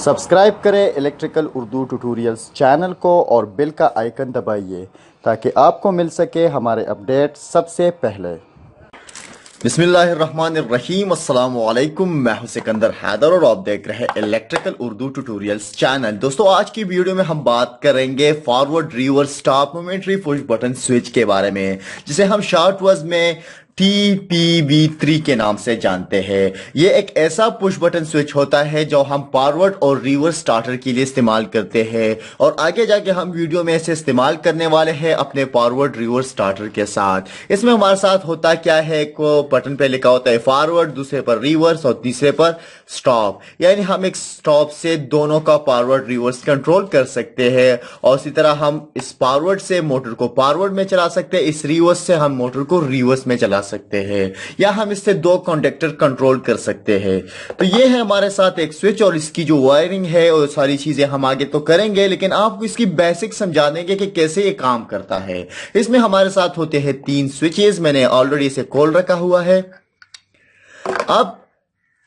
Subscribe करें electrical Urdu tutorials channel को और बेल का आइकन दबाइए ताकि आपको मिल सके हमारे अपडेट सबसे पहले। बिस्मिल्लाहिर्रहमानिर्रहीम, अस्सलाम वालेकुम। मैं हूं सिकंदर हैदर और आप देख रहे हैं इलेक्ट्रिकल उर्दू ट्यूटोरियल्स चैनल। दोस्तों, आज की वीडियो में हम बात करेंगे forward, reverse, stop, momentary push button switch के बारे में, जिसे हम शॉर्ट वर्ड में TPB3 के नाम से जानते हैं। ये एक ऐसा पुश बटन स्विच होता है जो हम फॉरवर्ड और रिवर्स स्टार्टर के लिए इस्तेमाल करते हैं, और आगे जाके हम वीडियो में इसे इस्तेमाल करने वाले हैं अपने फॉरवर्ड रिवर्स स्टार्टर के साथ। इसमें हमारे साथ होता क्या है, को बटन पे लिखा होता है फॉरवर्ड, दूसरे पर रिवर्स और तीसरे पर स्टॉप। यानी हम एक स्टॉप से दोनों का फॉरवर्ड रिवर्स कंट्रोल कर सकते हैं, और इसी तरह हम इस फॉरवर्ड से मोटर को फॉरवर्ड में चला सकते हैं, इस रिवर्स से हम मोटर को रिवर्स में चला सकते हैं, या हम इससे दो कंडक्टर कंट्रोल कर सकते हैं। तो ये है हमारे साथ एक स्विच, और इसकी जो वायरिंग है और सारी चीजें हम आगे तो करेंगे, लेकिन आपको इसकी बेसिक समझा देंगे कि कैसे ये काम करता है। इसमें हमारे साथ होते हैं 3 स्विचेस। मैंने ऑलरेडी इसे खोल रखा हुआ है। अब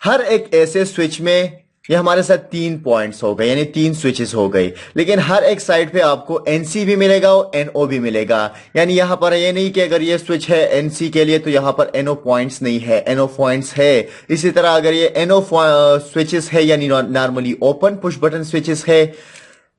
हर एक ऐसे स्विच में ये हमारे साथ 3 पॉइंट्स हो गए, यानी 3 स्विचेस हो गए, लेकिन हर एक साइड पे आपको NC भी मिलेगा और NO भी मिलेगा। यानी यहां पर ये नहीं कि अगर ये स्विच है NC के लिए तो यहां पर NO पॉइंट्स नहीं है, NO पॉइंट्स है। इसी तरह अगर ये NO स्विचेस है, यानी normally open push button switches है,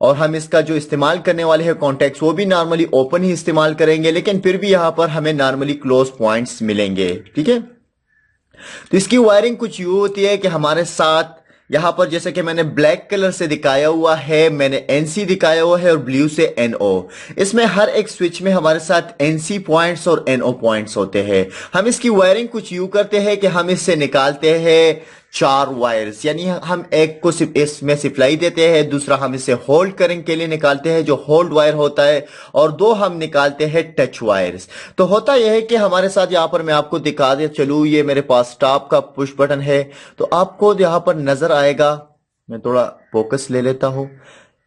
और हम इसका जो इस्तेमाल करने वाले हैं कॉन्टेक्ट्स, वो भी नॉर्मली ओपन ही इस्तेमाल करेंगे, लेकिन फिर भी यहां पर हमें नॉर्मली क्लोज पॉइंट्स मिलेंगे। ठीक है, तो इसकी वायरिंग कुछ यूं होती है कि हमारे साथ यहां पर, जैसे कि मैंने ब्लैक कलर से दिखाया हुआ है, मैंने NC दिखाया हुआ है, और ब्लू से NO। इसमें हर एक स्विच में हमारे साथ NC पॉइंट्स और NO पॉइंट्स होते हैं। हम इसकी वायरिंग कुछ यूं करते हैं कि हम इससे निकालते हैं 4 वायर्स, यानी हम एक को इसमें सप्लाई देते हैं, दूसरा हम इसे होल्ड करने के लिए निकालते हैं जो होल्ड वायर होता है, और 2 हम निकालते हैं टच वायर्स। तो होता यह है कि हमारे साथ यहां पर मैं आपको दिखा दे चलूं, ये मेरे पास स्टॉप का पुश बटन है, तो आपको यहां पर नजर आएगा। मैं थोड़ा फोकस ले लेता हूं।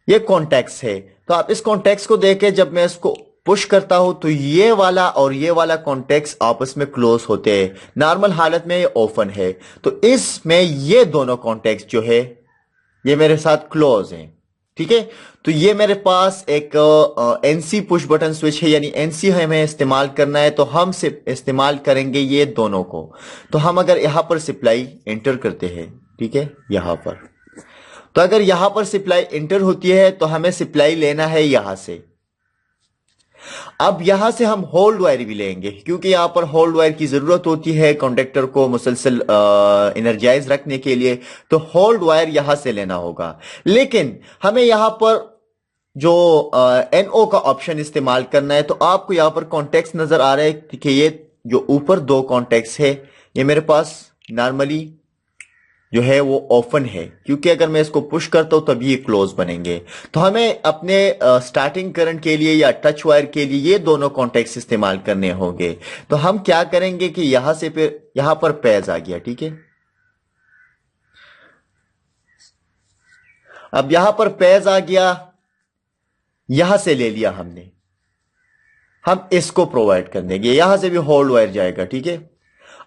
ये कॉन्टेक्ट्स है, तो आप इस कॉन्टेक्ट्स को देखें, जब मैं इसको पुश करता हूं तो ये वाला और ये वाला कॉन्टेक्ट्स आपस में क्लोज होते हैं। नॉर्मल हालत में ये ओपन है, तो इसमें ये दोनों कॉन्टेक्ट्स जो है ये मेरे साथ क्लोज हैं। ठीक है, तो ये मेरे पास एक NC पुश बटन स्विच है, यानी NC हमें इस्तेमाल करना है, तो हम सिर्फ इस्तेमाल करेंगे ये दोनों को। तो हम अगर यहां पर सप्लाई एंटर करते हैं, ठीक है, यहां पर, तो अगर यहां पर सप्लाई एंटर होती है तो हमें सप्लाई लेना है यहां से। अब यहां से हम होल्ड वायर भी लेंगे, क्योंकि यहां पर होल्ड वायर की जरूरत होती है कंडक्टर को मुसलसल एनर्जाइज रखने के लिए, तो होल्ड वायर यहां से लेना होगा। लेकिन हमें यहां पर जो NO का ऑप्शन इस्तेमाल करना है, तो आपको यहां पर कॉन्टेक्ट्स नजर आ रहे हैं कि ये जो ऊपर 2 कॉन्टेक्ट्स है, ये मेरे पास नॉर्मली जो है वो ओपन है, क्योंकि अगर मैं इसको पुश करता हूं तभी ये क्लोज बनेंगे। तो हमें अपने स्टार्टिंग करंट के लिए या टच वायर के लिए ये दोनों कॉन्टेक्ट्स इस्तेमाल करने होंगे। तो हम क्या करेंगे कि यहां से फिर यहां पर पेज आ गया, ठीक है। अब यहां पर पेज आ गया, यहां से ले लिया हमने, हम इसको प्रोवाइड कर देंगे, यहां से भी होल्ड वायर जाएगा। ठीक है,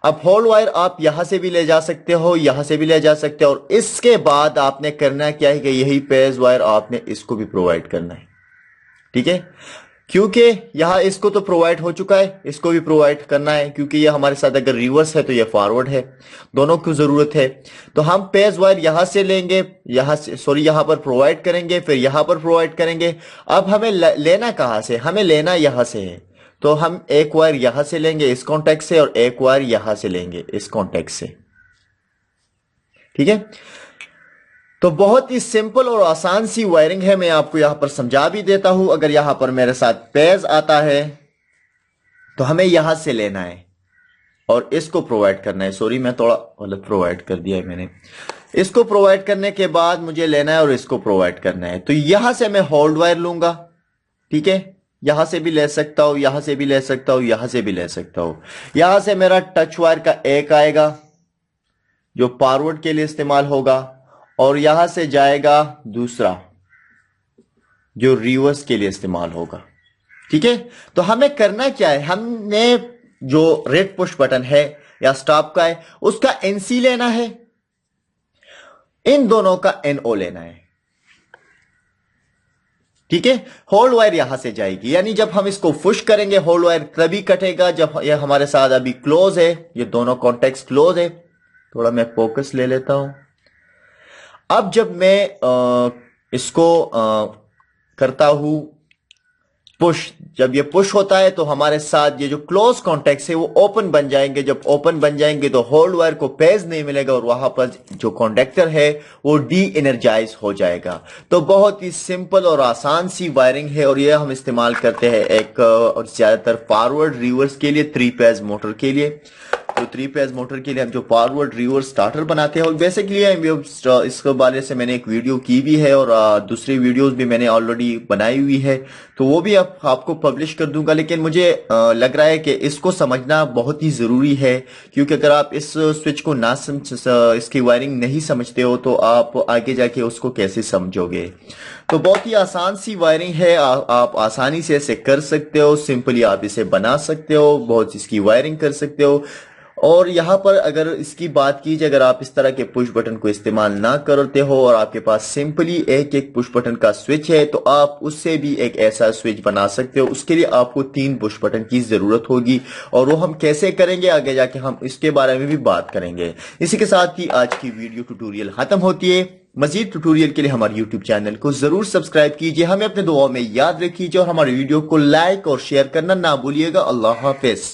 अब होल्ड वायर आप यहां से भी ले जा सकते हो, यहां से भी ले जा सकते हो, और इसके बाद आपने करना क्या है कि यही पेज वायर आपने इसको भी प्रोवाइड करना है। ठीक है, क्योंकि यहां इसको तो प्रोवाइड हो चुका है, इसको भी प्रोवाइड करना है, क्योंकि ये हमारे साथ अगर रिवर्स है तो ये फॉरवर्ड है, दोनों की जरूरत है। तो हम पेज वायर यहां से लेंगे, यहां से यहां पर प्रोवाइड करेंगे, फिर यहां पर प्रोवाइड करेंगे। अब हमें लेना कहां से, हमें लेना यहां से है, तो हम एक वायर यहां से लेंगे इस कॉन्टेक्ट से, और एक वायर यहां से लेंगे इस कॉन्टेक्ट से। ठीक है, तो बहुत ही सिंपल और आसान सी वायरिंग है, मैं आपको यहां पर समझा भी देता हूं। अगर यहां पर मेरे साथ पेज आता है तो हमें यहां से लेना है और इसको प्रोवाइड करना है। सॉरी, मैं थोड़ा गलत प्रोवाइड कर दिया है मैंने। इसको प्रोवाइड करने के बाद मुझे लेना है और इसको प्रोवाइड करना है, तो यहां से मैं होल्ड वायर लूंगा। ठीक है, यहां से भी ले सकता हूं, यहां से भी ले सकता हूं, यहां से भी ले सकता हूं। यहां से मेरा टच वायर का एक आएगा जो फॉरवर्ड के लिए इस्तेमाल होगा, और यहां से जाएगा दूसरा जो रिवर्स के लिए इस्तेमाल होगा। ठीक है, तो हमें करना क्या है, हमने जो रेड पुश बटन है या स्टॉप का है उसका NC लेना है, इन दोनों का NO लेना है। ठीक है, होल्ड वायर यहां से जाएगी, यानी जब हम इसको पुश करेंगे होल्ड वायर तभी कटेगा जब ये हमारे साथ अभी क्लोज है, ये दोनों कॉन्टेक्ट क्लोज है। थोड़ा मैं फोकस ले लेता हूं। अब जब मैं इसको करता हूं पुश, जब ये पुश होता है तो हमारे साथ ये जो क्लोज कॉन्टेक्ट है वो ओपन बन जाएंगे। जब ओपन बन जाएंगे तो होल्ड वायर को पेज नहीं मिलेगा और वहां पर जो कॉन्डक्टर है वो डी एनर्जाइज हो जाएगा। तो बहुत ही सिंपल और आसान सी वायरिंग है और ये हम इस्तेमाल करते हैं एक और ज्यादातर फॉरवर्ड रिवर्स के लिए, 3 फेज मोटर के लिए। तो 3 फेज मोटर के लिए हम जो फॉरवर्ड रिवर्स स्टार्टर बनाते हैं और बेसिकली इसके बारे से मैंने एक वीडियो की भी है और दूसरी वीडियोस भी मैंने ऑलरेडी बनाई हुई है, तो वो भी आपको पब्लिश कर दूंगा। लेकिन मुझे लग रहा है कि इसको समझना बहुत ही जरूरी है, क्योंकि अगर आप इस स्विच को ना समझ, इसकी वायरिंग नहीं समझते हो तो आप आगे जाके उसको कैसे समझोगे। तो बहुत ही आसान सी वायरिंग है, आप आसानी से इसे कर सकते हो, सिंपली आप इसे बना सकते हो, बहुत इसकी वायरिंग कर सकते हो। और यहां पर अगर इसकी बात की जाए, अगर आप इस तरह के पुश बटन को इस्तेमाल ना करते हो और आपके पास सिंपली एक एक पुश बटन का स्विच है तो आप उससे भी एक ऐसा स्विच बना सकते हो। उसके लिए आपको 3 पुश बटन की जरूरत होगी और वो हम कैसे करेंगे आगे जाके हम इसके बारे में भी बात करेंगे। इसी के साथ ही आज की वीडियो ट्यूटोरियल खत्म होती है। मजीद ट्यूटोरियल के लिए हमारे यूट्यूब चैनल को जरूर सब्सक्राइब कीजिए, हमें अपने दुआओं में याद रखिए और हमारे वीडियो को लाइक और शेयर करना ना भूलिएगा। अल्लाह हाफिज।